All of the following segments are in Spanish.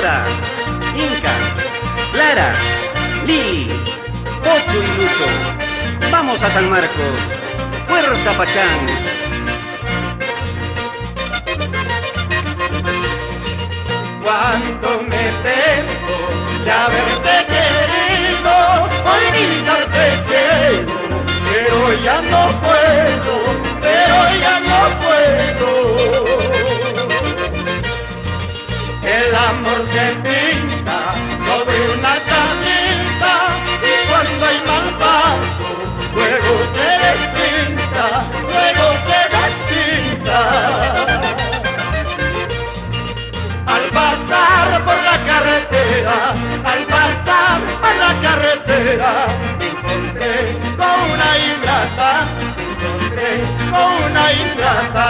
Nora, Inca, Clara, Lili, Pocho y Lucho. Vamos a San Marcos. Fuerza Pachán. Cuánto me tengo de haberte querido, hoy te quiero, pero ya no puedo, pero ya no puedo. El amor se pinta sobre una camita y cuando hay mal paso, luego se despinta, luego se despinta. Al pasar por la carretera, al pasar por la carretera, me encontré con una ingrata, me encontré con una ingrata.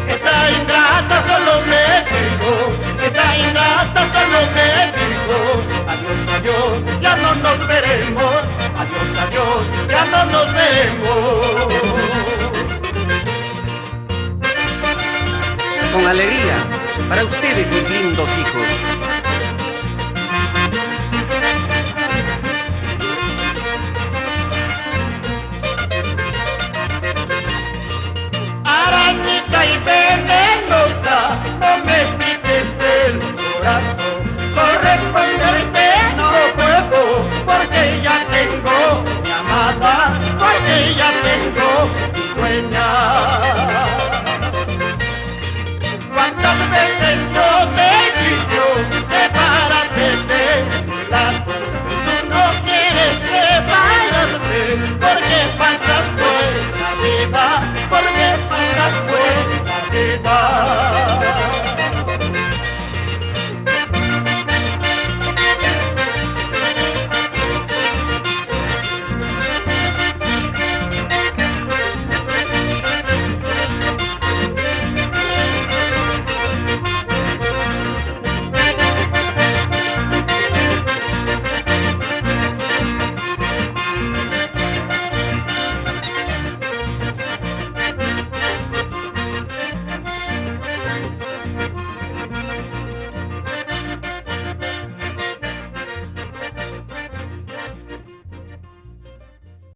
Esta ingrata solo me dijo, esta ingrata solo me dijo, adiós, adiós, ya no nos veremos, adiós, adiós, ya no nos veremos. Con alegría, para ustedes, mis lindos hijos.